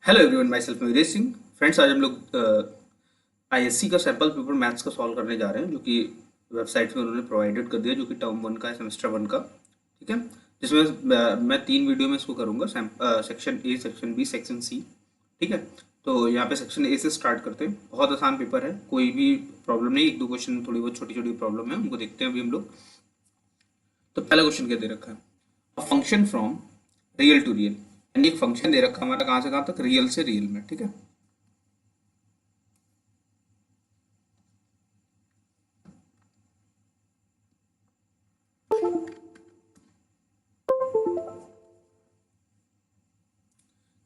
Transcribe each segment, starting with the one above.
Hello everyone, my self Viresh Singh. Friends, आज हम लोग आईएससी का सैम्पल पेपर मैथ्स का सॉल्व करने जा रहे हैं, जो कि वेबसाइट में उन्होंने प्रोवाइडेड कर दिया, जो कि टर्म 1 का है, सेमेस्टर 1 का। ठीक है, जिसमें मैं 3 वीडियो में इसको करूँगा, section A, section B, section C. ठीक है, तो यहाँ पे सेक्शन ए से स्टार्ट करते हैं। बहुत आसान पेपर है, कोई भी प्रॉब्लम नहीं, एक दो क्वेश्चन थोड़ी बहुत छोटी छोटी प्रॉब्लम है, उनको देखते हैं अभी हम लोग। तो पहला क्वेश्चन क्या दे रखा है? A function from real to real, यानी एक फंक्शन दे रखा है हमारा, कहाँ से कहाँ तक? रियल से रियल में। ठीक है,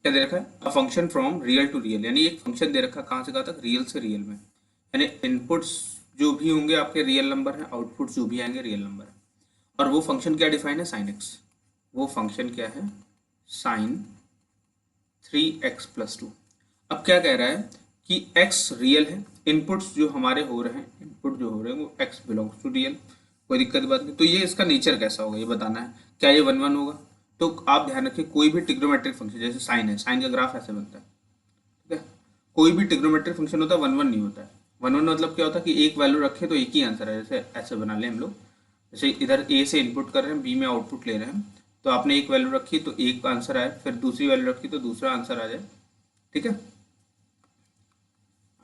क्या दे रखा है? A function from real to real, यानी एक फंक्शन दे रखा है कहाँ से कहाँ तक? रियल से रियल में। यानी इनपुट्स जो भी होंगे आपके रियल नंबर है, आउटपुट्स जो भी आएंगे रियल नंबर है। और वो फंक्शन क्या डिफाइन है? Sine x. वो फंक्शन क्या है? Sign 3x+2। अब क्या कह रहा है कि x रियल है, इनपुट्स जो हमारे हो रहे हैं, इनपुट जो हो रहे हैं वो x बिलोंग्स टू रियल। कोई दिक्कत की बात नहीं। तो ये इसका नेचर कैसा होगा ये बताना है। क्या ये 1 1 होगा? तो आप ध्यान रखिए, कोई भी ट्रिग्नोमेट्रिक फंक्शन, जैसे साइन है, साइन का ग्राफ ऐसे बनता है। ठीक है, कोई भी ट्रिग्नोमेट्रिक फंक्शन होता है 1 1 नहीं होता है। 1 1 मतलब क्या होता है कि एक वैल्यू रखे तो एक ही आंसर है। जैसे ऐसे बना लें हम लोग, जैसे इधर ए से इनपुट कर रहे हैं, बी में आउटपुट ले रहे हैं, तो आपने एक वैल्यू रखी तो एक आंसर आए, फिर दूसरी वैल्यू रखी तो दूसरा आंसर आ जाए। ठीक है,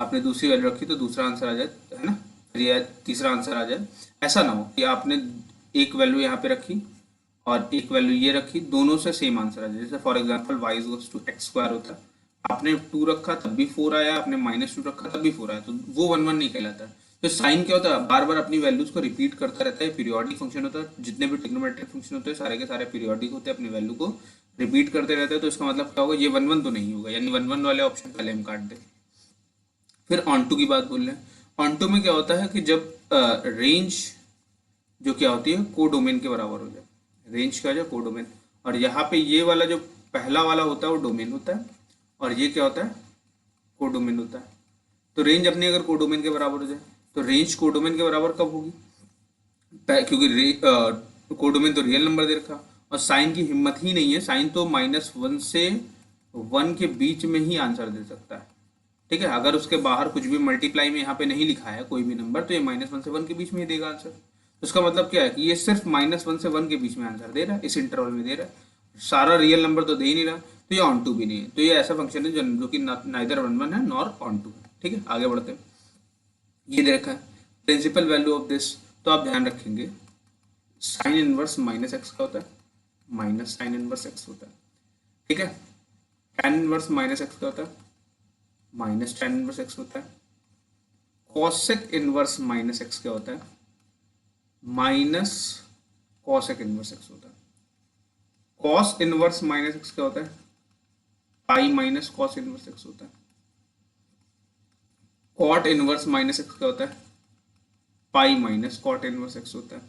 आपने दूसरी वैल्यू रखी तो दूसरा आंसर आ जाए, है ना? फिर यह तीसरा आंसर आ जाए। ऐसा ना हो कि आपने एक वैल्यू यहाँ पे रखी और एक वैल्यू ये रखी, दोनों से सेम आंसर आ जाए। जैसे for example y equals to x square होता है, आपने 2 रखा तब भी 4 आया, आपने -2 रखा तब भी 4 आया, तो वो 1 1 नहीं कहलाता है। तो साइन क्या होता है? बार बार अपनी वैल्यूज को रिपीट करता रहता है। पीरियोडिक फंक्शन होता है, जितने भी ट्रिग्नोमेट्रिक फंक्शन होते हैं सारे के सारे पीरियोडिक होते हैं, अपनी वैल्यू को रिपीट करते रहते हैं। तो इसका मतलब क्या होगा? ये 1 1 तो नहीं होगा, यानी 1 1 वाले ऑप्शन पहले हम काट दें। फिर ऑन टू की बात बोल रहे हैं। ऑन टू में क्या होता है कि जब रेंज जो क्या होती है कोडोमेन के बराबर हो जाए, रेंज क्या हो जाए? कोडोमेन। और यहाँ पे ये वाला जो पहला वाला होता है वो डोमेन होता है, और ये क्या होता है? कोडोमेन होता है। तो रेंज अपनी अगर कोडोमेन के बराबर हो जाए, तो रेंज कोडोमेन के बराबर कब होगी? क्योंकि कोडोमेन तो रियल नंबर दे रखा, और साइन की हिम्मत ही नहीं है, साइन तो -1 से 1 के बीच में ही आंसर दे सकता है। ठीक है, अगर उसके बाहर कुछ भी मल्टीप्लाई में यहाँ पे नहीं लिखा है कोई भी नंबर, तो ये -1 से 1 के बीच में ही देगा आंसर। तो इसका मतलब क्या है कि ये सिर्फ -1 से 1 के बीच में आंसर दे रहा है, इस इंटरवल में दे रहा है, सारा रियल नंबर तो दे ही नहीं रहा। तो ये ऑन टू भी नहीं है। तो ये ऐसा फंक्शन है जो कि नाइदर 1 1 है नॉर ऑन टू है। ठीक है, आगे बढ़ते हैं। ये दे रखा है प्रिंसिपल वैल्यू ऑफ दिस, तो आप ध्यान रखेंगे साइन इनवर्स -x का होता है, माइनस साइन इनवर्स x होता है। ठीक है, tan इनवर्स -x का होता है, माइनस tan इनवर्स x होता है। कॉसेक इनवर्स -x क्या होता है? माइनस कॉसेक इनवर्स x होता है। कॉस इनवर्स -x क्या होता है? Pi minus cos inverse x होता है। कॉट इनवर्स -x क्या होता है? Pi minus cot inverse x होता है।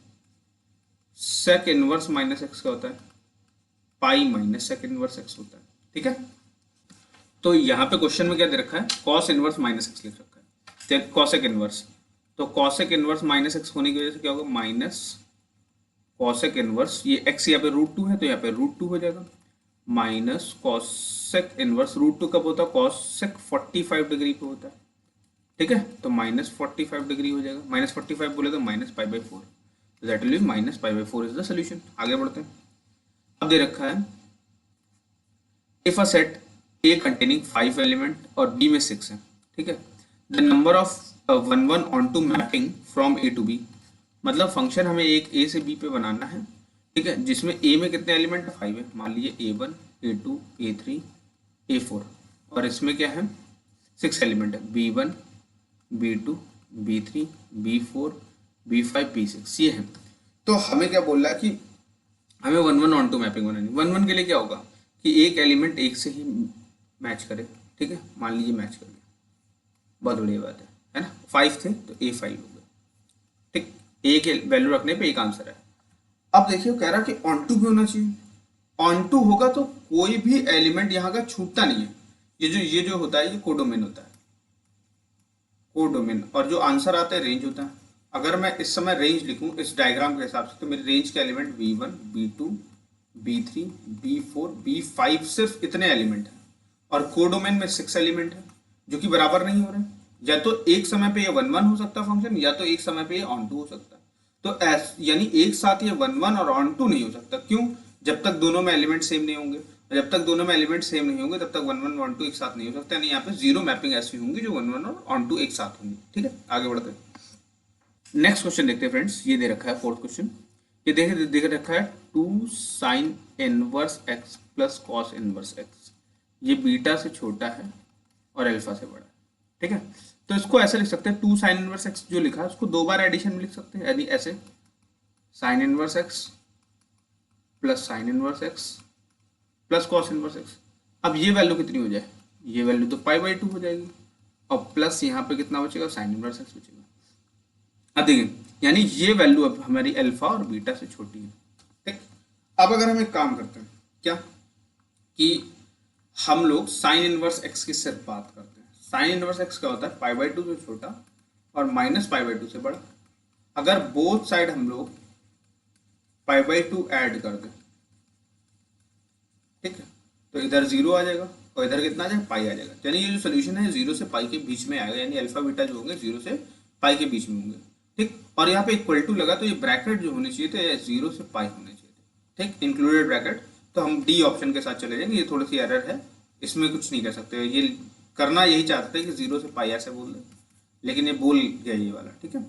सेक इनवर्स -x क्या होता है? Pi minus sec inverse x होता है। ठीक है, तो यहाँ पे क्वेश्चन में क्या दे रखा है? कॉस इनवर्स -x लिख रखा है, कॉसेक इनवर्स। तो कॉसेक इनवर्स -x होने की वजह से क्या होगा? माइनस कॉसेक इनवर्स, ये x यहाँ पे √2 है तो यहाँ पे √2 हो जाएगा, माइनस कॉसेक इनवर्स √2 कब होता है? कॉसेक 45 डिग्री पे होता है। ठीक है, तो -45 डिग्री हो जाएगा। -45 बोले तो -π/4, that will be -π/4 is the solution. आगे बढ़ते हैं। अब दे रखा है if a set A containing 5 element और बी में 6 है। ठीक है, the number of 1 1 onto mapping from A to B, मतलब फंक्शन हमें एक ए से बी पे बनाना है। ठीक है, जिसमें ए में कितने एलिमेंट है? 5 है। मान लीजिए A1 A2 A3 A4, और इसमें क्या है? 6 एलिमेंट है, B1 B2 B3 B4 B5 B6 ये है। तो हमें क्या बोल रहा है कि हमें 1 1 ऑन टू मैपिंग बनानी। 1 1 के लिए क्या होगा कि एक एलिमेंट एक से ही मैच करे। ठीक है, मान लीजिए मैच कर गया, बहुत बढ़िया बात है ना? 5 थे तो A5 हो गया। ठीक, ए के वैल्यू रखने पे एक आंसर है। अब देखिए कह रहा कि ऑन टू भी होना चाहिए। ऑन टू होगा तो कोई भी एलिमेंट यहाँ का छूटता नहीं है। ये जो होता है ये कोडोमेन होता है, कोडोमेन। और जो आंसर आता है रेंज होता है। अगर मैं इस समय रेंज लिखूं इस डायग्राम के हिसाब से, तो मेरी रेंज के element B1 B2 B3 B4 B5 सिर्फ इतने एलिमेंट हैं। और कोडोमेन में 6 एलिमेंट है जो कि बराबर नहीं हो रहे हैं। या तो एक समय पे ये 1 1 हो सकता है फंक्शन, या तो एक समय पे ये ऑन टू हो सकता है। तो यानी एक साथ ये 1 1 और ऑन टू नहीं हो सकता। क्यों? जब तक दोनों में एलिमेंट सेम नहीं होंगे, और जब तक दोनों में एलिमेंट सेम नहीं होंगे तब तक 1 1 1 2 एक साथ नहीं हो सकता। यानी यहाँ पे जीरो मैपिंग ऐसी होंगी जो 1 1 और ऑन टू एक साथ होंगी। ठीक है, आगे बढ़ते हैं। नेक्स्ट क्वेश्चन देखते हैं फ्रेंड्स। ये दे रखा है फोर्थ क्वेश्चन। ये देख रखा है 2 sign inverse x plus cos inverse x. ये बीटा से छोटा है और अल्फा से बड़ा है। ठीक है, तो इसको ऐसे लिख सकते हैं 2 साइन इनवर्स एक्स जो लिखा है उसको दो बार एडिशन में लिख सकते हैं, यानी ऐसे sign inverse x plus sign inverse x plus cos inverse x. अब ये वैल्यू कितनी हो जाए? ये वैल्यू तो पाई/2 हो जाएगी, और प्लस यहाँ पे कितना बचेगा? साइन इनवर्स एक्स बचेगा। अब देखिए, यानी ये वैल्यू अब हमारी अल्फा और बीटा से छोटी है। ठीक, अब अगर हम एक काम करते हैं क्या कि हम लोग साइन इनवर्स एक्स की सिर्फ बात करते हैं। साइन इनवर्स एक्स क्या होता है? पाई/2 से छोटा और माइनस पाई/2 से बड़ा। अगर बोथ साइड हम लोग पाई/2 ऐड कर दें, ठीक है, तो इधर 0 आ जाएगा और इधर कितना आ जाएगा? पाई आ जाएगा। यानी ये जो सोल्यूशन है 0 से पाई के बीच में आएगा, यानी अल्फा बीटा जो होंगे 0 से पाई के बीच में होंगे। ठीक, और यहाँ पे इक्वल टू लगा तो ये ब्रैकेट जो होने चाहिए थे 0 से पाई होने चाहिए थे। ठीक, इंक्लूडेड ब्रैकेट। तो हम डी ऑप्शन के साथ चले जाएंगे। ये थोड़ी सी एरर है, इसमें कुछ नहीं कर सकते। ये करना यही चाहते थे कि 0 से पाई ऐसे बोल दे, लेकिन ये बोल गया ये वाला। ठीक है,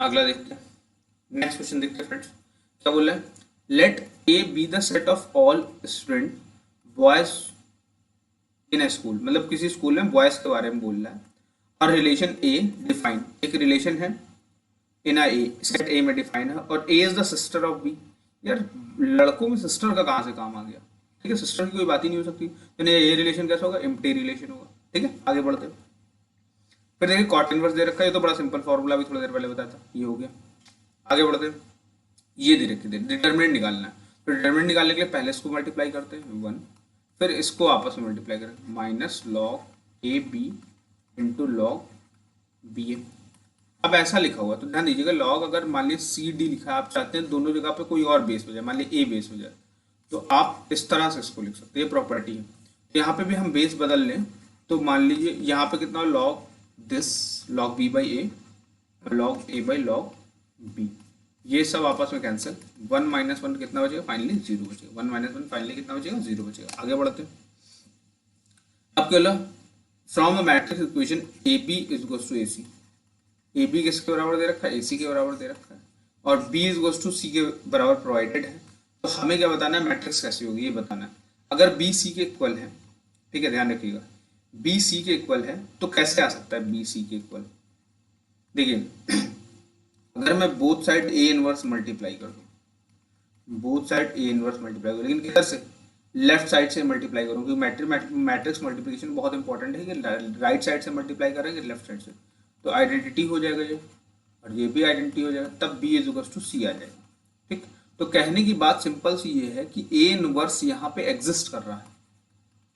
अगला देखते हैं। नेक्स्ट क्वेश्चन देखते हैं फ्रेंड्स। क्या बोल रहा है? Let A be the set of all student boys in a school. मतलब किसी स्कूल में बॉयज के बारे में बोल रहा है। और रिलेशन ए डिफाइन, एक रिलेशन है इन ए, सेट ए में डिफाइन है, और A is the sister of B. यार लड़कों में सिस्टर का कहाँ से काम आ गया? ठीक है, सिस्टर की कोई बात ही नहीं हो सकती। यानी ये रिलेशन कैसा होगा? एम्प्टी रिलेशन होगा। ठीक है, आगे बढ़ते हैं। फिर देखिए कॉट इनवर्स दे रखा है। ये तो बड़ा सिंपल फॉर्मूला भी थोड़ी देर पहले बताया था, ये हो गया। आगे बढ़ते हैं। ये दे रखी है, डिटरमिनेंट निकालना है। तो डिटरमिनेंट निकालने के लिए पहले इसको मल्टीप्लाई करते हैं 1, फिर इसको आपस में मल्टीप्लाई करें, minus log a b into log b a. अब ऐसा लिखा हुआ तो ध्यान दीजिएगा, लॉग अगर मान लीजिए सी डी लिखा है, आप चाहते हैं दोनों जगह पे कोई और बेस हो जाए, मान लीजिए ए बेस हो जाए, तो आप इस तरह से इसको लिख सकते हैं। ये प्रॉपर्टी है। यहाँ पे भी हम बेस बदल लें तो मान लीजिए यहाँ पे कितना log this log B by A, log A by log B, ये सब आपस में कैंसिल। 1 - 1 कितना बचेगा? फाइनली 0 बचेगा। 1 - 1 फाइनली कितना बचेगा? 0 बचेगा। आगे बढ़ते हैं। अब क्या बोला? From the matrix equation A B is equals to A C. A B किसके बराबर दे रखा है? ए सी के बराबर दे रखा है, और बी इज इक्वल्स टू सी के बराबर प्रोवाइडेड है। तो हमें क्या बताना है? मैट्रिक्स कैसी होगी ये बताना है। अगर बी सी के इक्वल है, ठीक है, ध्यान रखिएगा, बी सी के इक्वल है तो कैसे आ सकता है बी सी के इक्वल? देखिए अगर मैं both side A inverse multiply कर दूं, both side A inverse multiply करूं, लेकिन किधर से? लेफ्ट साइड से मल्टीप्लाई करूं, क्योंकि मैट्रिक्स मल्टीप्लिकेशन बहुत इंपॉर्टेंट है कि राइट साइड से मल्टीप्लाई करेंगे लेफ्ट साइड से, तो आइडेंटिटी हो जाएगा ये, और ये भी आइडेंटिटी हो जाएगा, तब बी इज इक्वल टू सी आ जाएगा। ठीक, तो कहने की बात सिंपल सी ये है कि ए इनवर्स यहाँ पे एग्जिस्ट कर रहा है।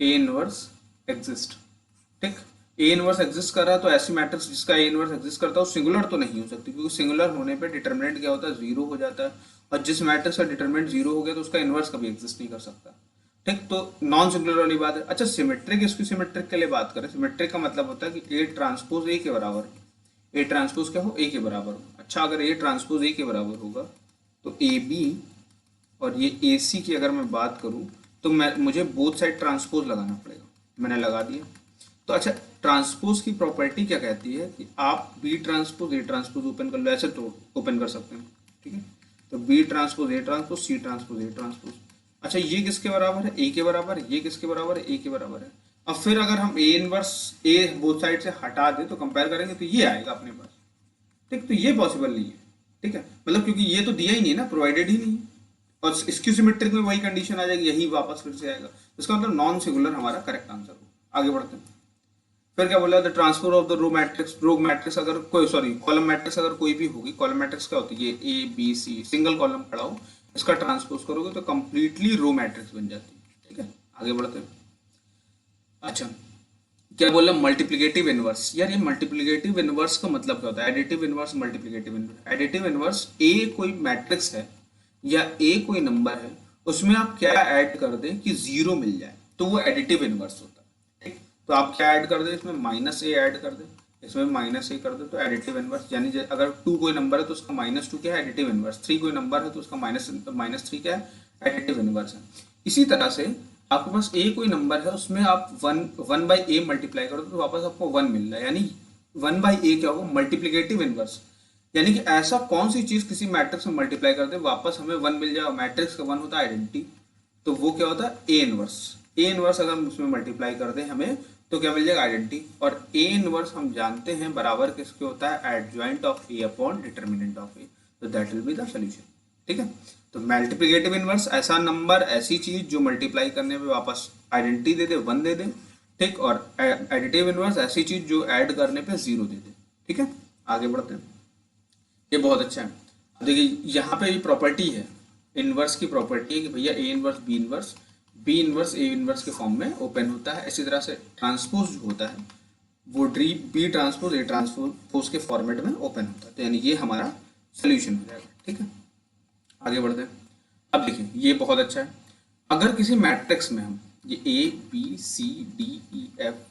ए इनवर्स एग्जिस्ट, ठीक, ए इनवर्स एग्जिस्ट कर रहा है, तो ऐसी मैट्रिक्स जिसका ए इनवर्स एग्जिस्ट करता है वो सिंगुलर तो नहीं हो सकती, क्योंकि सिंगुलर होने पे डिटरमिनेंट क्या होता है? 0 हो जाता है, और जिस मैट्रिक्स का डिटरमिनेंट 0 हो गया तो उसका इनवर्स कभी एग्जिस्ट नहीं कर सकता। ठीक, तो नॉन सिंगुलर वाली बात है। अच्छा, सिमेट्रिक, इसकी सिमेट्रिक के लिए बात करें, सिमेट्रिक का मतलब होता है कि ए ट्रांसपोज ए के बराबर, ए ट्रांसपोज क्या हो? ए के बराबर हो। अच्छा, अगर ए ट्रांसपोज ए के बराबर होगा तो ए बी और ये ए सी की अगर मैं बात करूं तो मुझे बोथ साइड ट्रांसपोज लगाना पड़ेगा। मैंने लगा दिया। तो अच्छा, ट्रांसपोज की प्रॉपर्टी क्या कहती है कि आप B transpose A transpose open कर लो, ऐसे तो ओपन कर सकते हैं। ठीक है, तो B transpose A transpose, C transpose A transpose. अच्छा, ये किसके बराबर है? ए के बराबर है। ये किसके बराबर है? ए के बराबर है। अब फिर अगर हम A inverse A both side से हटा दें तो कंपेयर करेंगे तो ये आएगा अपने पास। ठीक, तो ये पॉसिबल नहीं है। ठीक है, मतलब क्योंकि ये तो दिया ही नहीं ना, प्रोवाइडेड ही नहीं, और इसकी सिमेट्रिक में वही कंडीशन आ जाएगी, यही वापस फिर से आएगा। इसका मतलब नॉन सिंगुलर हमारा करेक्ट आंसर होगा। आगे बढ़ते हैं। फिर क्या बोला? The transfer of the row matrix अगर कोई, सॉरी, कॉलम मैट्रिक्स अगर कोई भी होगी, कॉलम मैट्रिक्स क्या होती है? ये A B C single column खड़ा हो, इसका ट्रांसपोज करोगे तो कंप्लीटली रो मैट्रिक्स बन जाती है। ठीक है, आगे बढ़ते हैं। अच्छा, क्या बोला मल्टीप्लिकेटिव इनवर्स। यार ये मल्टीप्लिकेटिव इनवर्स का मतलब क्या होता है? Additive inverse, multiplicative inverse. Additive inverse, A कोई मैट्रिक्स है या ए कोई नंबर है, उसमें आप क्या ऐड कर दें कि जीरो मिल जाए, तो वो एडिटिव इनवर्स होता है। ठीक, तो आप क्या ऐड कर दें, इसमें माइनस ए ऐड कर दें, इसमें माइनस ए कर दे, तो एडिटिव इनवर्स। यानी अगर टू कोई नंबर है तो उसका माइनस टू क्या है? Additive inverse. थ्री कोई नंबर है तो उसका माइनस थ्री क्या है? एडिटिव इनवर्स है। इसी तरह से आपके पास ए कोई नंबर है, उसमें आप वन बाई ए मल्टीप्लाई करो तो वापस आपको वन मिल रहा है, यानी वन बाई ए क्या होगा? Multiplicative inverse. यानी कि ऐसा कौन सी चीज किसी मैट्रिक्स में मल्टीप्लाई कर दे वापस हमें वन मिल जाए, मैट्रिक्स का वन होता है आइडेंटिटी, तो वो क्या होता है? A inverse. ए इनवर्स अगर हम उसमें मल्टीप्लाई कर दें हमें तो क्या मिल जाएगा? आइडेंटिटी। और ए इनवर्स हम जानते हैं बराबर किसके होता है? Adjoint of A upon determinant of A, तो that will be the solution. ठीक है, तो मल्टीप्लिकेटिव इनवर्स ऐसा नंबर, ऐसी चीज जो मल्टीप्लाई करने पे वापस आइडेंटिटी दे दे, वन दे दे। ठीक, और एडिटिव इनवर्स ऐसी चीज जो ऐड करने पे जीरो दे दे। ठीक है, आगे बढ़ते हैं। ये बहुत अच्छा है। अब देखिए यहाँ पे ये प्रॉपर्टी है, इनवर्स की प्रॉपर्टी है कि भैया A inverse B inverse A inverse के फॉर्म में ओपन होता है। इसी तरह से ट्रांसपोज जो होता है वो बी ट्रांसपोज ए ट्रांसपोज के फॉर्मेट में ओपन होता है। तो यानी ये हमारा सोल्यूशन हो जाएगा। ठीक है, आगे बढ़ते हैं। अब देखिए ये बहुत अच्छा है। अगर किसी मैट्रिक्स में हम ये A B C D E F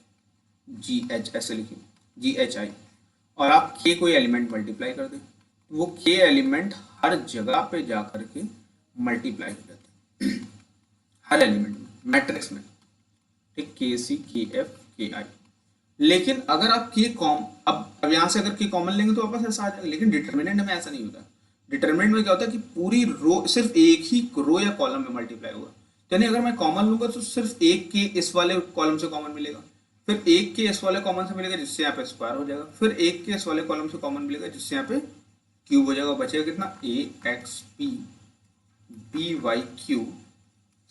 G H ऐसे लिखें, जी एच आई, और आप के कोई एलिमेंट मल्टीप्लाई कर दें, वो के एलिमेंट हर जगह पे जा करके मल्टीप्लाई हो जाते हैं हर एलिमेंट में, मैट्रिक्स में। ठीक, के सी के एफ के आई। लेकिन अगर आप के कॉम अब यहाँ से अगर के कॉमन लेंगे तो वापस ऐसा आ जाएगा, लेकिन डिटर्मिनेंट में ऐसा नहीं होता। डिटर्मिनेंट में क्या होता है कि पूरी रो सिर्फ एक ही रो या कॉलम में मल्टीप्लाई होगा। यानी अगर मैं कॉमन लूंगा तो सिर्फ एक के इस वाले कॉलम से कॉमन मिलेगा, फिर एक के इस वाले कॉमन से मिलेगा जिससे यहाँ पे स्क्वायर हो जाएगा, फिर एक के इस वाले कॉलम से कॉमन मिलेगा जिससे यहाँ पे क्यूब हो जाएगा। बचेगा कितना? A x p b y q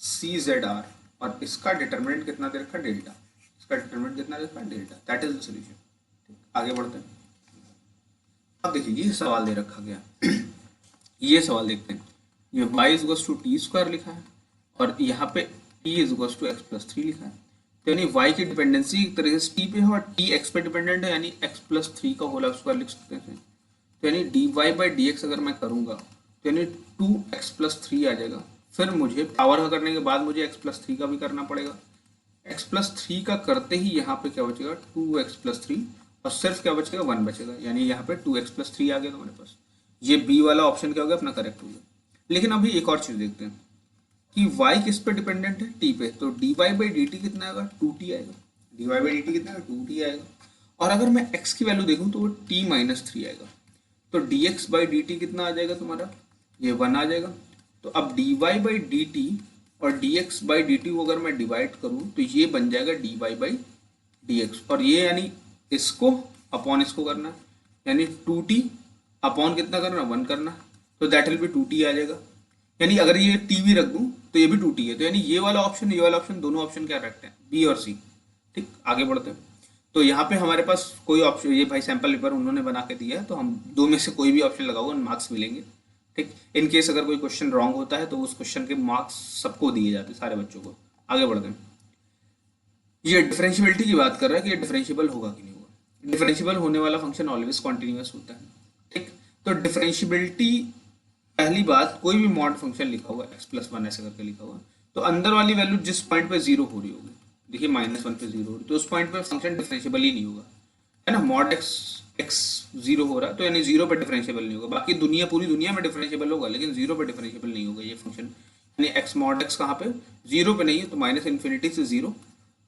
c z r, और इसका डिटर्मिनेंट कितना दे रखा? डेल्टा। इसका डिटर्मिनेंट कितना दे रखा? Delta. That is the solution. आगे बढ़ते हैं। अब देखिए ये सवाल दे रखा गया ये सवाल देखते हैं। ये y is to t square लिखा है और यहाँ पे t is to x plus three लिखा है। तो यानी y की डिपेंडेंसी एक तरीके से t पे है और t x पे डिपेंडेंट है, यानी x प्लस थ्री का होल स्क्वायर लिख सकते हैं। तो यानी dy बाई डी एक्स अगर मैं करूँगा तो यानी 2x प्लस थ्री आ जाएगा। फिर मुझे पावर का करने के बाद मुझे x प्लस थ्री का भी करना पड़ेगा। x प्लस थ्री का करते ही यहाँ पे क्या बचेगा? 2x प्लस थ्री, और सिर्फ क्या बचेगा? 1 बचेगा। यानी यहाँ पे 2x प्लस थ्री आ गया तुम्हारे पास। ये बी वाला ऑप्शन क्या हो गया? अपना करेक्ट हो गया। लेकिन अभी एक और चीज देखते हैं कि y किस पे डिपेंडेंट है? t पे। तो dy बाई डी टी कितना आएगा? 2t आएगा। dy बाई डी टी कितना आएगा? 2t आएगा। और अगर मैं x की वैल्यू देखूं तो वो t माइनस थ्री आएगा। तो dx बाई डी टी कितना आ जाएगा तुम्हारा? ये 1 आ जाएगा। तो अब dy बाई डी टी और dx बाई डी टी को अगर मैं डिवाइड करूं तो ये बन जाएगा dy बाई dx, और ये यानी इसको अपॉन इसको करना है, यानी 2t अपॉन कितना करना? 1 करना। तो दैट विल बी 2t आ जाएगा। यानी अगर ये t भी रख दूं तो ये भी 2t है। तो यानी ये वाला ऑप्शन दोनों ऑप्शन क्या रखते हैं? बी और सी। ठीक, आगे बढ़ते हैं। तो यहाँ पे हमारे पास कोई ऑप्शन, ये भाई सैंपल पेपर उन्होंने बना के दिया है, तो हम दो में से कोई भी ऑप्शन लगाओगे मार्क्स मिलेंगे। ठीक, इन केस अगर कोई क्वेश्चन रॉन्ग होता है तो उस क्वेश्चन के मार्क्स सबको दिए जाते हैं, सारे बच्चों को। आगे बढ़ते हैं। ये डिफरेंशियबिलिटी की बात कर रहा है कि ये डिफरेंशियबल होगा कि नहीं होगा। डिफरेंशियबल होने वाला फंक्शन ऑलवेज कॉन्टिन्यूअस होता है। ठीक, तो डिफरेंशियबिलिटी, पहली बात, कोई भी मॉड फंक्शन लिखा हुआ एक्स प्लस वन ऐसे करके लिखा हुआ, तो अंदर वाली वैल्यू जिस पॉइंट पे जीरो हो रही होगी, देखिए माइनस वन पे जीरो हो रही, तो उस पॉइंट पे फंक्शन डिफरेंशियबल ही नहीं होगा, है ना। मॉड एक्स जीरो हो रहा है तो यानी जीरो पे डिफरेंशियबल नहीं होगा। बाकी दुनिया, पूरी दुनिया में डिफरेंशियबल होगा, लेकिन जीरो पे डिफरेंशियबल नहीं होगा ये फंक्शन। यानी एक्स मॉड एक्स कहाँ पे? जीरो पे नहीं है, तो माइनस इन्फिनिटी से जीरो,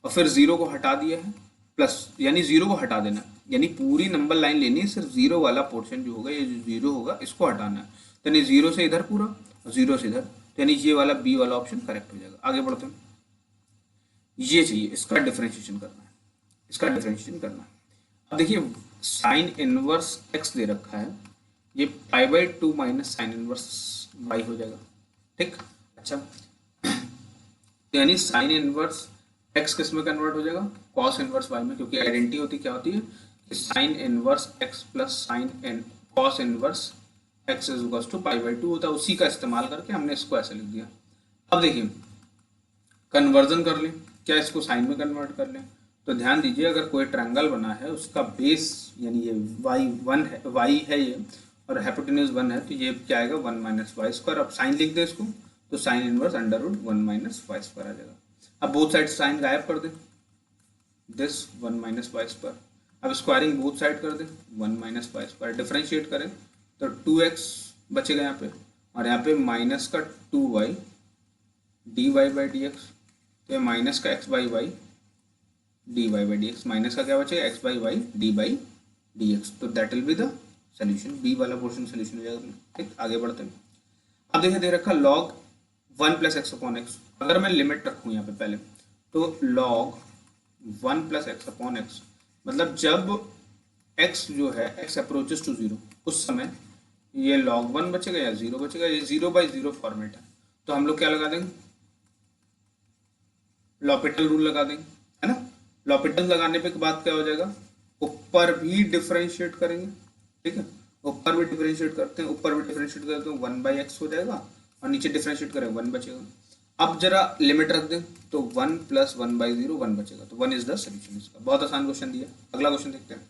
और फिर जीरो को हटा दिया है प्लस, यानी जीरो को हटा देना, यानी पूरी नंबर लाइन लेनी है, सिर्फ जीरो वाला पोर्शन जो होगा, ये जो जीरो होगा इसको हटाना है। तो यानी जीरो से इधर पूरा, जीरो से इधर, तो यानी ये वाला बी वाला ऑप्शन करेक्ट हो जाएगा। आगे बढ़ते हैं। ये चाहिए, इसका डिफरेंशिएशन करना है, इसका डिफरेंशिएशन करना है। अब देखिए साइन इनवर्स एक्स दे रखा है, ये pi by two minus sine inverse y हो जाएगा। ठीक, अच्छा तो यानी साइन इनवर्स एक्स किस में कन्वर्ट हो जाएगा? कॉस इनवर्स वाई में, क्योंकि आइडेंटिटी होती क्या होती है कि sine inverse x plus sine n cos inverse x is equal to pi by two होता है। उसी का इस्तेमाल करके हमने इसको ऐसे लिख दिया। अब देखिए कन्वर्जन कर लें, क्या इसको साइन में कन्वर्ट कर लें? तो ध्यान दीजिए, अगर कोई ट्रायंगल बना है उसका बेस यानी ये y1 है, y है ये, और हाइपोटेन्यूज 1 है, तो ये क्या आएगा 1 माइनस वाई स्क्वायर। अब साइन लिख दे इसको, तो sine inverse under root 1 minus y square आ जाएगा। अब बोथ साइड साइन गायब कर दे, दिस 1 माइनस वाई स्क्वायर। अब स्क्वायरिंग बोथ साइड कर दे, 1 माइनस वाई स्क्वायर। डिफरेंशिएट करें तो 2x बचेगा यहाँ पे, और यहाँ पे माइनस का 2y dy by d x, तो ये माइनस का x by y d y by d x, minus का क्या बचेगा x by y d by d x. तो that will be the solution, B वाला पोर्शन सोल्यूशन हो जाएगा। ठीक, आगे बढ़ते हैं। अब देखिए दे रखा log 1 plus x upon x. अगर मैं लिमिट रखूँ यहाँ पे पहले, तो log 1 plus x upon x, मतलब जब x जो है x अप्रोचेस टू 0, उस समय ये log 1 बचेगा या 0 बचेगा। ये 0 बाई 0 फॉर्मेट है, तो हम लोग क्या लगा देंगे, लॉपिटल रूल लगा देंगे, है ना। लॉपिटल लगाने पे बाद क्या हो जाएगा, ऊपर भी डिफरेंशिएट करेंगे, ठीक है, ऊपर भी डिफरेंशिएट करते हैं, ऊपर भी डिफरेंशिएट करते हैं 1 बाई एक्स हो जाएगा, और नीचे डिफरेंशिएट करें 1 बचेगा। अब जरा लिमिट रख दें तो 1 प्लस 1 बाई 0 1 बचेगा, तो 1 इज द सोल्यूशन इसका। बहुत आसान क्वेश्चन दिया। अगला क्वेश्चन देखते हैं।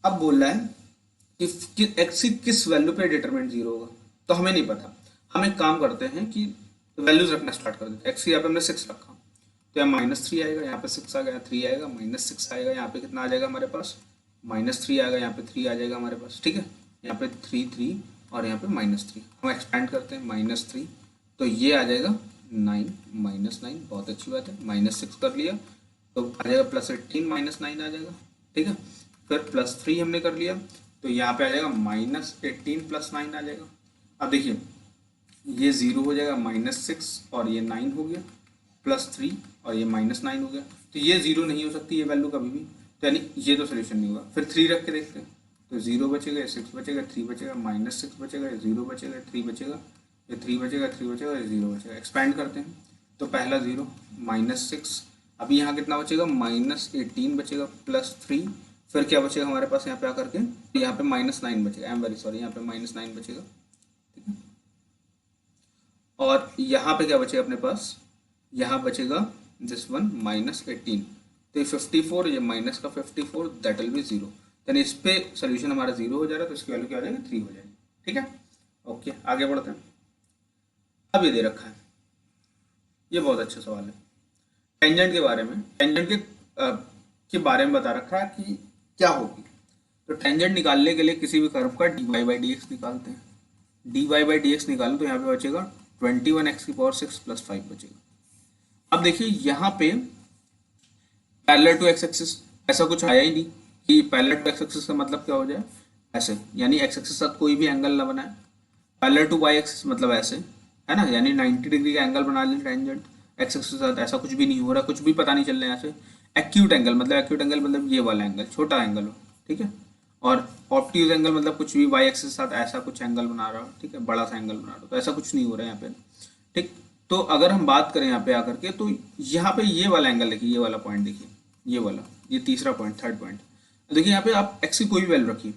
अब बोल रहा है कि एक्स की किस वैल्यू पे डिटरमिनेंट 0 होगा, तो हमें नहीं पता। हम एक काम करते हैं कि वैल्यूज रखना स्टार्ट कर देते हैं। एक्स यहाँ पे हमने 6 रखा, तो यहाँ -3 आएगा, यहाँ पे 6 आ गया, 3 आएगा, -6 आएगा, यहाँ पे कितना आ जाएगा हमारे पास, -3 आएगा, यहाँ पे 3 आ जाएगा हमारे पास, ठीक है। यहाँ पे 3 3 और यहाँ पे -3, हम एक्सपेंड करते हैं -3, तो ये आ जाएगा 9 -9, बहुत अच्छी बात है। -6 कर लिया तो आ जाएगा +18 -9 आ जाएगा, ठीक है। फिर +3 हमने कर लिया, तो यहाँ पे आ जाएगा -18 + 9 आ जाएगा। अब देखिए ये 0 हो जाएगा, -6 और ये 9 हो गया, +3 और ये -9 हो गया, तो ये 0 नहीं हो सकती ये वैल्यू कभी भी, तो यानी ये तो सोल्यूशन नहीं होगा। फिर 3 रख के देखते हैं, तो 0 बचेगा, 6 बचेगा, 3 बचेगा, -6 बचेगा, 0 बचेगा, 3 बचेगा, ये 3 बचेगा, 3 बचेगा, ये 0 बचेगा। एक्सपेंड करते हैं, तो पहला 0 -6, अभी यहाँ कितना बचेगा, -18 बचेगा, +3, फिर क्या बचेगा हमारे पास यहाँ पे आकर के, यहाँ पे -9 बचेगा, आई एम वेरी सॉरी, यहाँ पे -9 बचेगा, ठीक है। और यहाँ पे क्या बचेगा अपने पास, यहाँ बचेगा दिस वन -18, तो ये 54, ये माइनस का 54, दैट विल बी 0। यानी इस पे सोल्यूशन हमारा 0 हो जा रहा है, तो इसकी वैल्यू क्या हो जाएगी, 3 हो जाएगी, ठीक है। ओके, आगे बढ़ते हैं। अब ये दे रखा है, ये बहुत अच्छा सवाल है टेंजेंट के बारे में। टेंजेंट के बारे में बता रखा है कि क्या होगी। तो टेंजेंट निकालने के लिए किसी भी कर्व का dy बाई डी एक्स निकालते हैं। dy बाई डी एक्स निकालो तो यहाँ पे बचेगा 21x⁻6 + 5 बचेगा। अब देखिए यहाँ पे पैरेलल टू एक्स एक्सिस, ऐसा कुछ आया ही नहीं कि पैरेलल टू एक्स एक्सिस का मतलब क्या हो जाए ऐसे, यानी एक्स एक्सिस के साथ कोई भी एंगल ना बनाए। पैरेलल टू वाई एक्सिस मतलब ऐसे, है ना, यानी 90 डिग्री का एंगल बना लें टेंजेंट एक्स एक्सिस के साथ, ऐसा कुछ भी नहीं हो रहा, कुछ भी पता नहीं चल रहा है यहाँ से। एक्यूट एंगल मतलब ये वाला एंगल, छोटा एंगल हो, ठीक है। और ऑब्ट्यूज एंगल मतलब कुछ भी वाई एक्सिस के साथ ऐसा कुछ एंगल बना रहा हो, ठीक है, बड़ा सा एंगल बना रहा हो, तो ऐसा कुछ नहीं हो रहा है यहाँ पे, ठीक। तो अगर हम बात करें यहाँ पे आकर के, तो यहाँ पे ये वाला एंगल देखिए, ये वाला पॉइंट देखिए, ये वाला, ये तीसरा पॉइंट, थर्ड पॉइंट देखिए। यहाँ पे आप एक्स की कोई भी वैल्यू रखिए,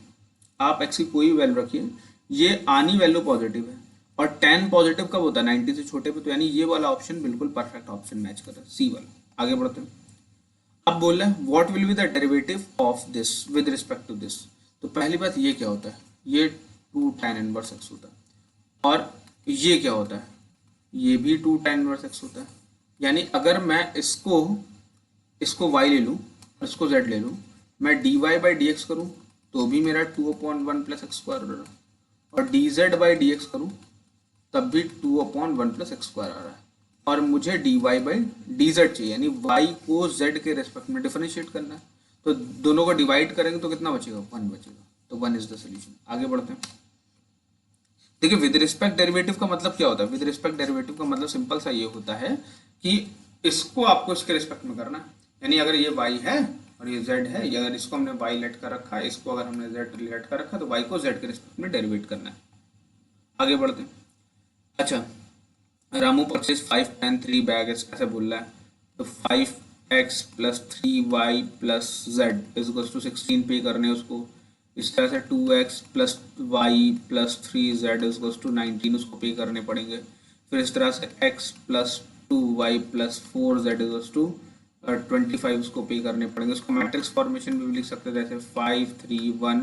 आप एक्स की कोई भी वैल्यू रखिए, ये आनी वैल्यू पॉजिटिव है, और 10 पॉजिटिव कब होता है, 90 से छोटे पे, तो यानी ये वाला ऑप्शन बिल्कुल परफेक्ट ऑप्शन मैच कर रहा है, सी वाला। आगे बढ़ते हैं। अब बोल रहे हैं what will be the derivative of this with respect to this. तो पहली बात ये क्या होता है, ये 2 tan इनवर्स एक्स होता है, और ये क्या होता है, ये भी 2 tan इनवर्स एक्स होता है। यानी अगर मैं इसको y ले लूँ और इसको z ले लूँ, मैं dy बाई डी एक्स करूँ तो भी मेरा 2/1 + x² हो रहा है, और dz बाई डी एक्स करूँ तब भी 2/1 + x² आ रहा है, और मुझे dy बाई dz चाहिए, यानी y को z के रेस्पेक्ट में डिफरेंशिएट करना है। तो दोनों को डिवाइड करेंगे तो कितना बचेगा, 1 बचेगा, तो 1 इज द सोल्यूशन। आगे बढ़ते हैं। देखिए विद रिस्पेक्ट डेरिवेटिव का मतलब क्या होता है, विद रिस्पेक्ट डेरिवेटिव का मतलब सिंपल सा ये होता है कि इसको आपको इसके रिस्पेक्ट में करना है, यानी अगर ये y है और ये z है, अगर इसको हमने y लेट कर रखा है, इसको अगर हमने z लेट कर रखा है, तो y को z के रिस्पेक्ट में डेरिवेट करना है। आगे बढ़ते हैं। अच्छा, रामू परचेज 5 tan 3 बैग ऐसे बोल रहा है, तो 5x + 3y + z = 16 पे करने उसको, इस तरह से 2x + y + 3z = 19 उसको पे करने पड़ेंगे। फिर इस तरह से x + 2y+4 z = 25 उसको पे करने पड़ेंगे। उसको मैट्रिक्स फॉर्मेशन में भी लिख सकते हैं, जैसे 5 3 1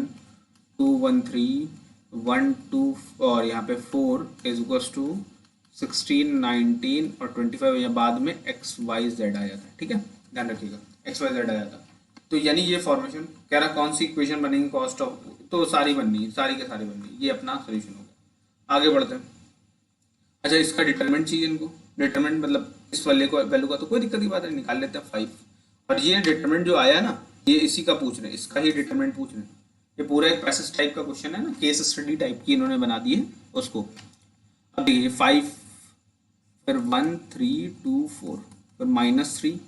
2 1 3 1 2 और यहाँ पे 4 = 16 19 और 25, या बाद में XYZ आ जाता है। ठीक है, ध्यान रखिएगा XYZ आ जाता है। तो यानी ये फॉर्मेशन कह रहा कौन सी इक्वेशन बनेगी कॉस्ट ऑफ, तो सारी बननी है, सारी के सारी बननी है। ये अपना सोल्यूशन हो गया। आगे बढ़ते हैं। अच्छा, इसका डिटरमिनेंट चाहिए इनको। डिटरमिनेंट मतलब इस वैल्यू का तो कोई दिक्कत की बात नहीं, निकाल लेते हैं 5। और ये डिटरमिनेंट जो आया ना, ये इसी का पूछ रहे हैं, इसका ही डिटरमिनेंट पूछ रहे हैं। ये पूरा एक पैसेज टाइप का क्वेश्चन है ना, केस स्टडी टाइप की इन्होंने बना दी है उसको। अब देखिए 5, फिर 1 3 2 4, फिर -3,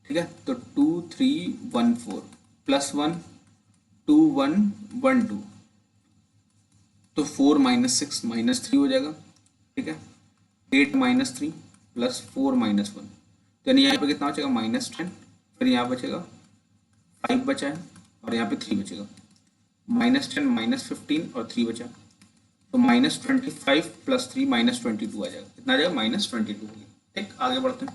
ठीक है, तो 2 3 1 4 +1 2 1 1 2, तो 4 -6 -3 हो जाएगा। ठीक है, 8 -3 +4 -1, तो यानी यहाँ पे कितना बचेगा -10, फिर यहाँ बचेगा 5 बचा है और यहाँ पे 3 बचेगा, -10 -15 और 3 बचा, तो -25 + 3 -22 आ जाएगा। कितना आ जाएगा -22 हो गया। ठीक, आगे बढ़ते हैं।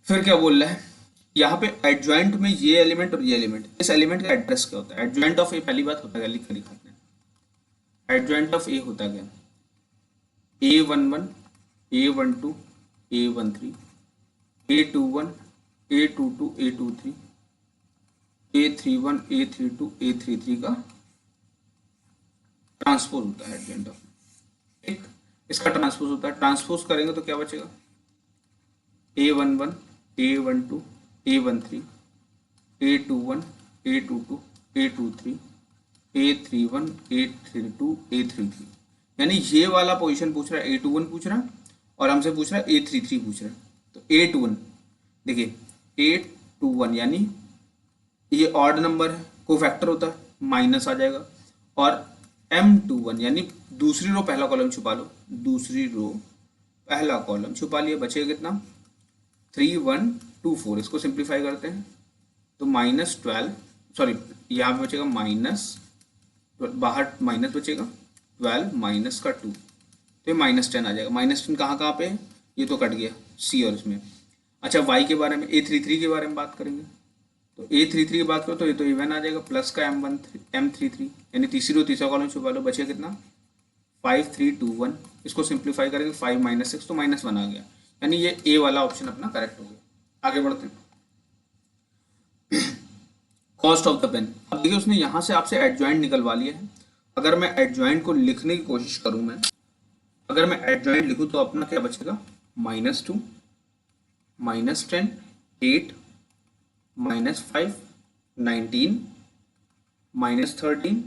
फिर क्या बोल रहा है यहाँ पे, एडजॉइंट में ये एलिमेंट और ये एलिमेंट, इस एलिमेंट का एड्रेस क्या होता है। एडजॉइंट ऑफ ए पहली बात होता है, लिख लिखाते हैं। एडजॉइंट ऑफ ए होता है A11 A12 A13 A21 A22 A23 A31 A32 A33 का ट्रांसपोज होता है एडजॉइंट ऑफ। ठीक, इसका ट्रांसपोज होता है। ट्रांसपोज करेंगे तो क्या बचेगा, A11 A12 A13 A21 A22 A23 A31 A32 A33, यानी ये वाला पोजीशन पूछ रहा है A21 पूछ रहा है और हमसे पूछ रहा है A33 पूछ रहा है। तो A21 देखिए, A21 यानी ये ऑड नंबर है, कोफैक्टर होता है, माइनस आ जाएगा। और M21 यानी दूसरी रो पहला कॉलम छुपा लो, दूसरी रो पहला कॉलम छुपा लिया, बचेगा कितना 3 1 2 4। इसको सिंप्लीफाई करते हैं तो -12, सॉरी यहाँ पे बचेगा माइनस, बाहर माइनस बचेगा 12 माइनस का 2, तो ये -10 आ जाएगा। -10 कहाँ कहाँ पे है, ये तो कट गया C और इसमें। अच्छा, Y के बारे में, A33 के बारे में बात करेंगे, तो A33 की बात करो तो ये तो इवन आ जाएगा, प्लस का M33, यानी तीसरी रो तीसरा कॉलम छुपा लो, बचे कितना 5 3 2 1। इसको सिंप्लीफाई करेंगे 5 -6 तो -1 आ गया, यानी ये A वाला ऑप्शन अपना करेक्ट हो गया। आगे बढ़ते हैं। Cost of the pen. अब देखिए उसने यहाँ से आपसे एडजॉइंट निकलवा लिया है। अगर मैं एडजॉइंट को लिखने की कोशिश करूँ, मैं अगर मैं एडजॉइंट लिखूँ तो अपना क्या बचेगा, -2 -10 8 -5 19 -13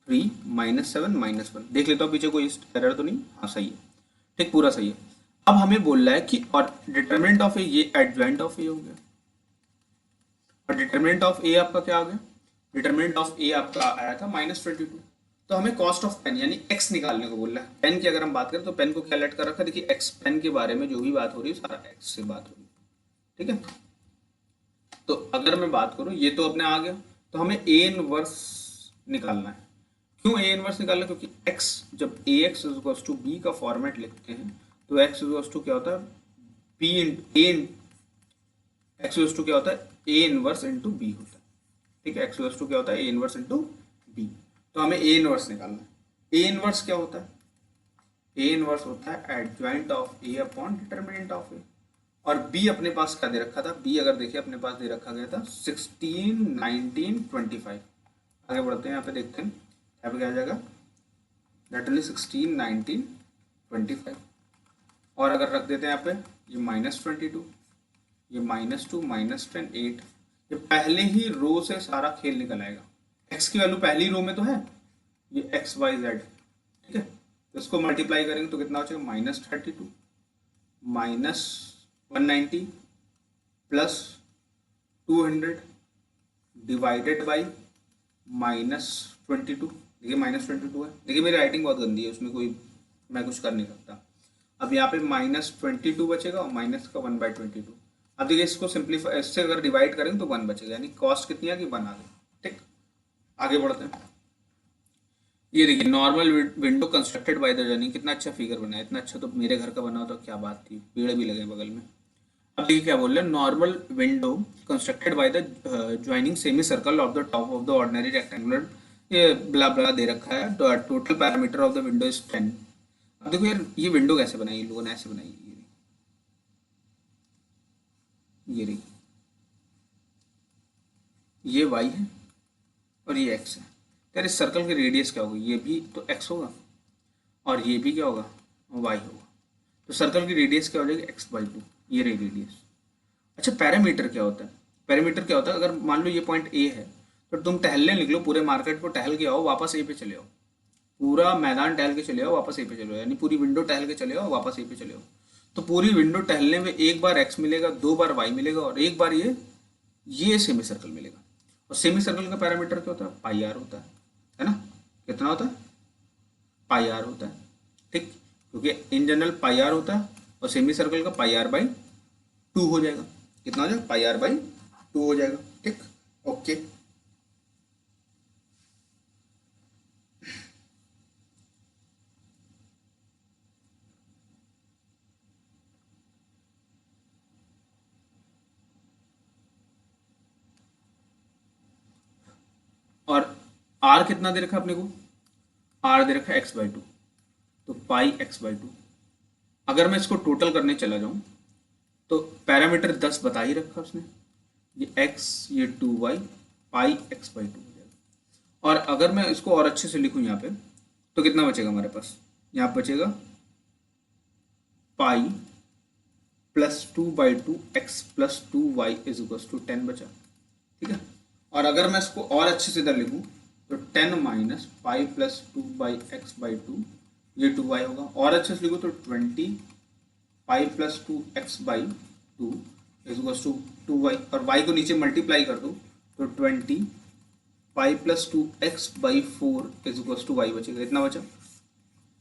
3 -7 -1। देख लेता हूँ पीछे कोई एरर तो नहीं, हाँ सही है, ठीक पूरा सही है। अब हमें बोल रहा है कि और डिटरमिनेंट ऑफ ए, ये एडजॉइंट ऑफ ए हो गया, और डिटरमिनेंट ऑफ ए आपका क्या आ गया, डिटरमिनेंट ऑफ ए आपका आया था -22। तो हमें कॉस्ट ऑफ पेन यानी एक्स निकालने को बोल रहा है। पेन की अगर हम बात करें तो पेन को क्या लेट कर रखा है, देखिए एक्स, पेन के बारे में जो भी बात हो रही है सारा एक्स से बात हो रही है। ठीक है, तो अगर मैं बात करूं, ये तो अपने आ गया, तो हमें ए इनवर्स निकालना है। क्यों ए इनवर्स निकालना, क्योंकि एक्स जब ax = b का फॉर्मेट लिखते हैं तो x = क्या होता है b x क्या होता है a इनवर्स इंटू b होता है। ठीक है, x क्या होता है a इनवर्स इंटू b। तो हमें a इनवर्स निकालना है। a इनवर्स क्या होता है, a इनवर्स होता है adjoint of a upon determinant of a। और b अपने पास क्या दे रखा था, b अगर देखिए अपने पास दे रखा गया था 16 19 25। आगे बढ़ते हैं, यहाँ पे देखते हैं यहाँ पे क्या आ जाएगा, दैट इज 16 19 25। और अगर रख देते हैं यहाँ पे ये -22, ये -2 -10 8, ये पहले ही रो से सारा खेल निकल आएगा। x की वैल्यू पहली रो में तो है, ये XYZ। ठीक है, तो इसको मल्टीप्लाई करेंगे तो कितना बचेगा, -32 -190 +200 डिवाइडेड बाई -22। देखिए -22 है, देखिए मेरी राइटिंग बहुत गंदी है, उसमें कोई मैं कुछ कर नहीं सकता। अब यहाँ पे -22 बचेगा और माइनस का 1/22। अब देखिए इसको सिंप्लीफाई, इससे अगर डिवाइड करेंगे तो 1 बचेगा, यानी कॉस्ट कितनी आ गई, 1 आ गई। ठीक, आगे बढ़ते हैं। ये देखिए normal window constructed by the journey, कितना अच्छा फिगर बना है, इतना अच्छा तो मेरे घर का बना हो तो क्या बात थी, पेड़ भी लगे बगल में। अब देखिए क्या बोल रहे हैं, normal window constructed by the joining semi circle of the top of the ordinary rectangular, ये ब्ला ब्ला दे रखा है, total parameter of the window is 10। अब देखो यार ये विंडो कैसे बनाई, लोगों ने ऐसे बनाई, ये रही, ये वाई है और ये एक्स है। तो यार इस सर्कल की रेडियस क्या होगी, ये भी तो एक्स होगा और ये भी क्या होगा, वाई होगा। तो सर्कल की रेडियस क्या हो जाएगी, x/2, ये रही रेडियस। अच्छा पैरामीटर क्या होता है, पैरामीटर क्या होता है, अगर मान लो ये पॉइंट ए है तो तुम टहलने निकलो, पूरे मार्केट को टहल के आओ, वापस ए पे चले आओ, पूरा मैदान टहल के चले आओ, वापस ए पे चले आओ, यानी पूरी विंडो टहल के चले आओ, वापस ए पे चले आओ। तो पूरी विंडो टहलने में एक बार एक्स मिलेगा, दो बार वाई मिलेगा और एक बार ये सेमी सर्कल मिलेगा। और सेमी सर्कल का पैरामीटर क्या होता है, पाई आर होता है ना। कितना होता है, पाई आर होता है, ठीक, क्योंकि इन जनरल पाई आर होता है और सेमी सर्कल का पाई आर बाई 2 हो जाएगा। कितना हो जाएगा, पाई आर बाई 2 हो जाएगा, ठीक, ओके। और आर कितना दे रखा है अपने को, आर दे रखा है x/2, तो पाई x/2। अगर मैं इसको टोटल करने चला जाऊं तो पैरामीटर 10 बता ही रखा उसने, ये x ये 2y, पाई x/2 हो जाएगा। और अगर मैं इसको और अच्छे से लिखूं यहाँ पे तो कितना बचेगा हमारे पास, यहाँ बचेगा पाई +2/2 x+2y = 10 बचा, ठीक है। और अगर मैं इसको और अच्छे से इधर लिखूं तो 10 माइनस पाई +2/x/2, ये 2y होगा। और अच्छे से लिखूं तो 20 पाई +2x/2 = 2y, और y को नीचे मल्टीप्लाई कर दो तो 20 पाई +2x/4 = y बचेगा, इतना बचा,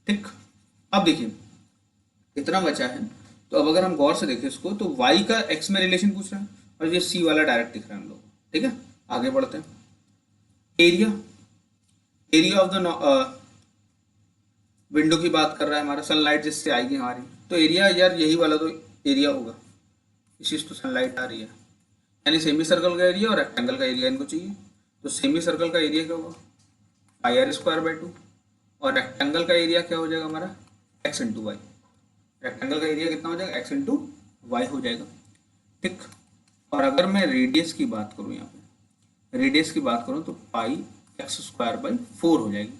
ठीक। अब देखिए इतना बचा है, तो अब अगर हम गौर से देखें इसको तो y का x में रिलेशन पूछ रहा है और ये c वाला डायरेक्ट दिख रहा है हम लोग, ठीक है। आगे बढ़ते हैं, area, area of the window की बात कर रहा है हमारा, सनलाइट जिससे आएगी हमारी, तो एरिया यार यही वाला तो एरिया होगा, इसी से तो सनलाइट आ रही है, यानी सेमी सर्कल का एरिया और रेक्टेंगल का एरिया इनको चाहिए। तो सेमी सर्कल का एरिया क्या होगा, πr² / 2, और रेक्टेंगल का एरिया क्या हो जाएगा हमारा, x/y। रेक्टेंगल का एरिया कितना हो जाएगा, x/y हो जाएगा, ठीक। और अगर मैं रेडियस की बात करूँ, यहाँ पे रेडियस की बात करूँ तो पाई x²/4 हो जाएगी,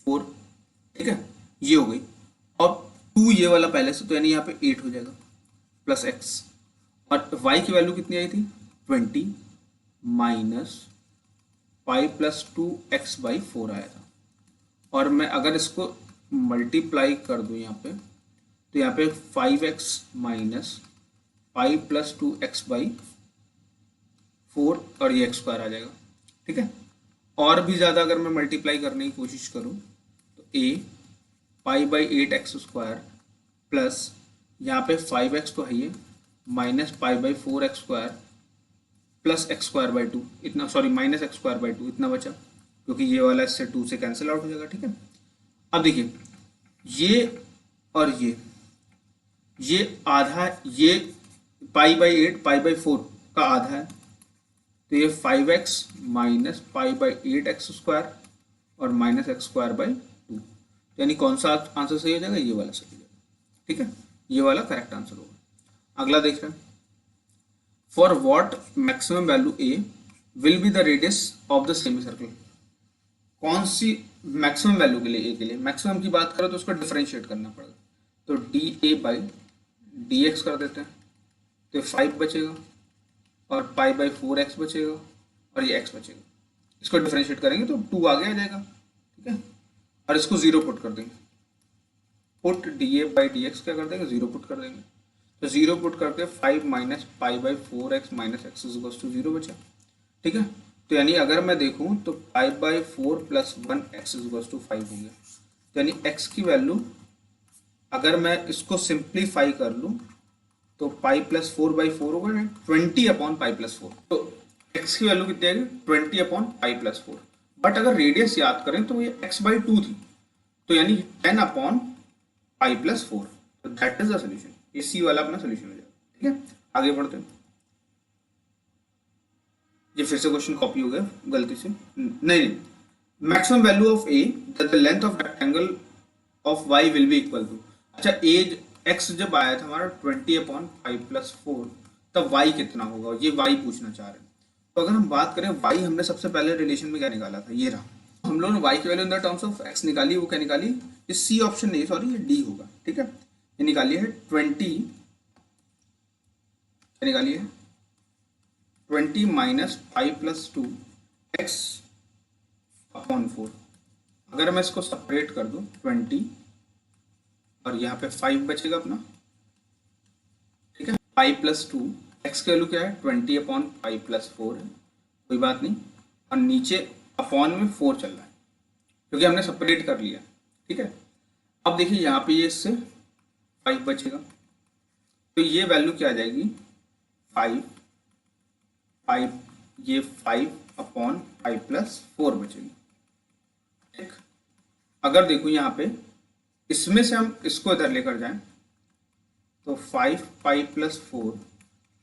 4, ठीक है, ये हो गई। और 2 ये वाला पहले से, तो यानी यहाँ पे 8 हो जाएगा प्लस x। और y की वैल्यू कितनी आई थी, 20 माइनस पाई +2x/4 आया था। और मैं अगर इसको मल्टीप्लाई कर दूं यहाँ पे तो यहाँ पे 5x माइनस पाई +2x/4 और ये x² आ जाएगा, ठीक है। और भी ज़्यादा अगर मैं मल्टीप्लाई करने की कोशिश करूँ तो a π/8x² प्लस यहाँ पे 5x तो है ही, माइनस π/4x² प्लस x²/2, इतना, सॉरी माइनस x²/2 इतना बचा, क्योंकि ये वाला इससे 2 से कैंसिल आउट हो जाएगा, ठीक है। अब देखिए ये और ये आधा, ये π/8 π/4 का आधा है, तो ये 5x माइनस π/8x² और माइनस x²/2, यानी कौन सा आंसर सही हो जाएगा, ये वाला सही हो जाएगा, ठीक है, ये वाला करेक्ट आंसर होगा। अगला देख रहे हैं, for what maximum value a will be the radius of the semi circle. कौन सी मैक्सिमम वैल्यू के लिए, a के लिए मैक्सिमम की बात करो तो उसको डिफरेंशिएट करना पड़ेगा, तो dA/dx कर देते हैं, तो 5 बचेगा और π/4x बचेगा और ये x बचेगा। इसको डिफरेंशिएट करेंगे तो 2 आगे आ जाएगा, ठीक है। और इसको 0 पुट कर देंगे, पुट dA/dx क्या कर देंगे, 0 पुट कर देंगे, तो 0 पुट करके 5 माइनस π/4x माइनस x = 0 बचा, ठीक है। तो यानी अगर मैं देखूं तो π/4 + 1x = 5 हो गया, तो यानी x की वैल्यू अगर मैं इसको सिंप्लीफाई कर लूं तो पाई +4/4 होगा, 20/π +4, तो x की वैल्यू कितनी आएगी, 20/π +4। बट अगर रेडियस याद करें तो ये x/2 थी, तो यानी 10/π+4, तो दैट इज द सोल्यूशन। ये सी वाला अपना सोल्यूशन हो जाएगा। ठीक है, आगे बढ़ते हैं। ये फिर से क्वेश्चन कॉपी हो गया गलती से, नहीं, maximum value of a that the length of rectangle of y will be equal to. अच्छा, एज एक्स जब आया था हमारा 20/π+4, तब वाई कितना होगा, ये वाई पूछना चाह रहे हैं। तो अगर हम बात करें वाई, हमने सबसे पहले रिलेशन में क्या निकाला था, ये रहा। हम लोगों ने वाई की value in the terms of x निकाली, वो क्या निकाली, ये सी ऑप्शन नहीं, सॉरी ये डी होगा। ठीक है, ये निकाली है 20, क्या निकाली है 20-π+2 x/4। अगर मैं इसको सेपरेट कर दूं 20 और यहाँ पे 5 बचेगा अपना। ठीक है, π+2, x की वैल्यू क्या है 20/π+4 है, कोई बात नहीं, और नीचे अपॉन में 4 चल रहा है क्योंकि हमने सेपरेट कर लिया। ठीक है, अब देखिए यहाँ पे ये इससे 5 बचेगा, तो ये वैल्यू क्या आ जाएगी 5, ये 5/π+4 बचेगी। ठीक, अगर देखो यहाँ पे इसमें से हम इसको इधर लेकर जाएं तो 5π+4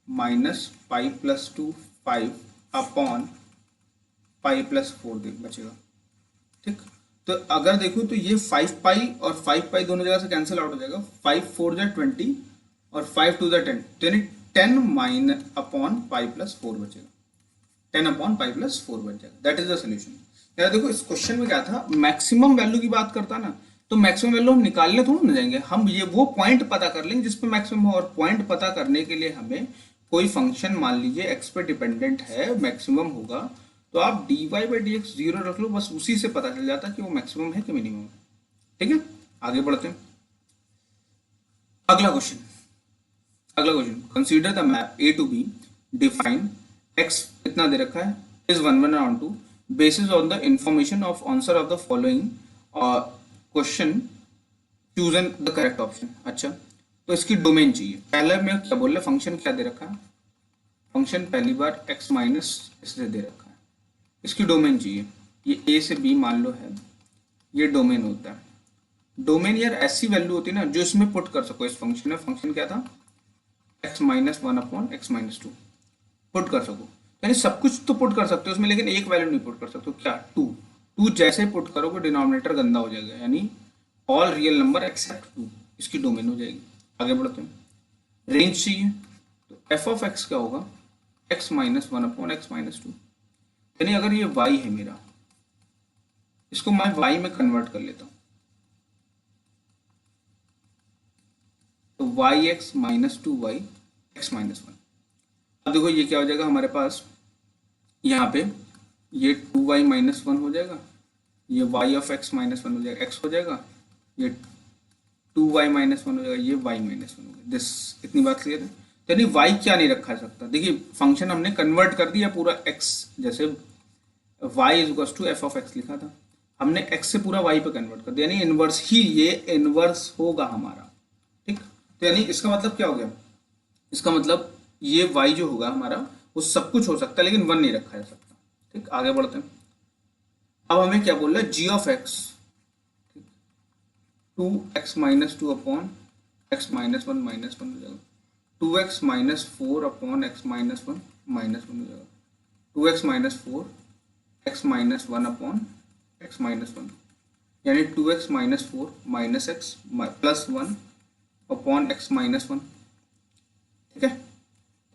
-π+2 5/π+4 बचेगा। ठीक, तो अगर देखो तो ये 5π और 5π दोनों जगह से कैंसिल आउट हो जाएगा, 5×4 = 20 और 5×2 = 10, तो यानी 10/π+4 बचेगा, 10/π+4 बच जाएगा। That is the solution. यार देखो इस क्वेश्चन में क्या था, मैक्सिमम वैल्यू की बात करता ना, तो मैक्सिमम वैल्यू हम निकालने थोड़ा ना जाएंगे, हम ये वो पॉइंट पता कर लेंगे जिसपे मैक्सिमम हो, और पॉइंट पता करने के लिए हमें कोई फंक्शन मान लीजिए एक्स पे डिपेंडेंट है, मैक्सिमम होगा, तो आप dy/dx 0 रख लो, बस उसी से पता चल जाता है कि वो मैक्सिमम है कि मिनिमम है। ठीक है, आगे बढ़ते हैं। अगला question, consider the map A to B, define x इतना दे रखा है is 1 1 on 2 basis on the information of answer of the following question chosen the correct option. अच्छा, तो इसकी डोमेन चाहिए। पहले में क्या बोल रहे, फंक्शन क्या दे रखा है, फंक्शन पहली बार x माइनस इससे दे रखा है, इसकी डोमेन चाहिए। ये a से b मान लो है, ये डोमेन होता है। डोमेन यार ऐसी वैल्यू होती है ना जो इसमें पुट कर सको इस फंक्शन में। फंक्शन क्या था x-1/x-2 पुट कर सको, यानी सब कुछ तो पुट कर सकते हो उसमें, लेकिन एक वैल्यू नहीं पुट कर सकते हो, क्या 2 जैसे पुट करोगे डिनोमिनेटर गंदा हो जाएगा, यानी ऑल रियल नंबर एक्सेप्ट 2, इसकी डोमेन हो जाएगी। आगे बढ़ते हैं, रेंज चाहिए, तो f(x) क्या होगा x-1/x-2, यानी अगर ये y है मेरा, इसको मैं y में कन्वर्ट कर लेता हूँ, तो yx - 2y x - 1। अब देखो ये क्या हो जाएगा हमारे पास, यहाँ पे ये 2y - 1 हो जाएगा, ये y(x - 1) हो जाएगा, x हो जाएगा, ये 2y - 1 हो जाएगा, ये y - 1 हो जाएगा। दिस इतनी बात क्लियर है। यानी y क्या नहीं रखा सकता, देखिए फंक्शन हमने कन्वर्ट कर दिया पूरा x, जैसे y = f(x) लिखा था, हमने x से पूरा y पे कन्वर्ट कर दिया, यानी इनवर्स ही ये इनवर्स होगा हमारा। ठीक, तो यानी इसका मतलब क्या हो गया, इसका मतलब ये y जो होगा हमारा वो सब कुछ हो सकता है लेकिन 1 नहीं रखा जा सकता। ठीक, आगे बढ़ते हैं। अब हमें क्या बोल रहा है, g(x) 2x - 2/x - 1 - 1 हो जाएगा, 2x - 4/x - 1 - 1 हो जाएगा, 2x - 4 x - 1/x - 1, यानी 2x - 4 - x + 1/x - 1। ठीक है,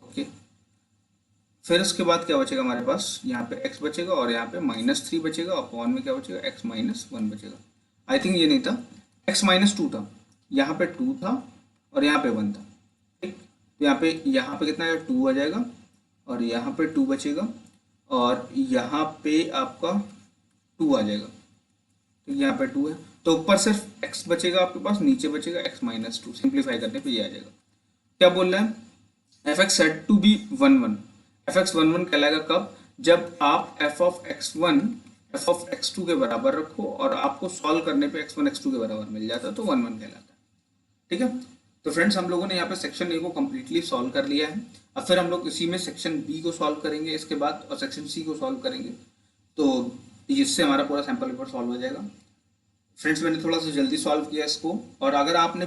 ओके। फिर उसके बाद क्या बचेगा हमारे पास, यहाँ पे x बचेगा और यहाँ पे -3 बचेगा, अपॉन में क्या बचेगा x - 1 बचेगा। आई थिंक ये नहीं था, x - 2 था, यहाँ पे 2 था और यहाँ पे 1 था। ठीक, तो यहाँ पे कितना है 2 आ जाएगा और यहाँ पे 2 बचेगा और यहाँ पे आपका 2 आ जाएगा, तो यहाँ पे 2 है, तो ऊपर सिर्फ x बचेगा आपके पास, नीचे बचेगा x - 2, सिंप्लीफाई करने पे ये आ जाएगा। क्या बोल रहा है, f(x) set to be 1 1, f(x) 1 1 कहलाएगा कब, जब आप f(x1) f(x2) के बराबर रखो और आपको सॉल्व करने पे x1 x2 के बराबर मिल जाता है, तो 1 1 कहलाता है। ठीक है, तो फ्रेंड्स हम लोगों ने यहाँ पे सेक्शन ए को कम्प्लीटली सॉल्व कर लिया है। अब फिर हम लोग इसी में सेक्शन बी को सॉल्व करेंगे इसके बाद, और सेक्शन सी को सॉल्व करेंगे। तो जिससे हमारा पूरा सैम्पल पेपर सॉल्व हो जाएगा। फ्रेंड्स मैंने थोड़ा सा जल्दी सॉल्व किया इसको, और अगर आपने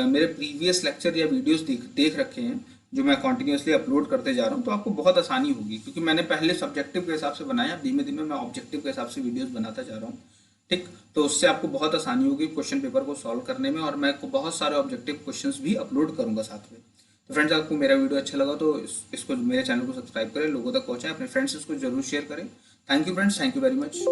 मेरे प्रीवियस लेक्चर या वीडियोस देख रखे हैं जो मैं कॉन्टिन्यूसली अपलोड करते जा रहा हूँ, तो आपको बहुत आसानी होगी, क्योंकि मैंने पहले सब्जेक्टिव के हिसाब से बनाया, धीमे धीमे मैं ऑब्जेक्टिव के हिसाब से वीडियोस बनाता जा रहा हूँ। ठीक, तो उससे आपको बहुत आसानी होगी क्वेश्चन पेपर को सॉल्व करने में, और मैं आपको बहुत सारे ऑब्जेक्टिव क्वेश्चंस भी अपलोड करूंगा साथ में। तो फ्रेंड्स आपको मेरा वीडियो अच्छा लगा तो इसको मेरे चैनल को सब्सक्राइब करें, लोगों तक पहुंचाएं, अपने फ्रेंड्स इसको जरूर शेयर करें। Thank you friends, thank you very much.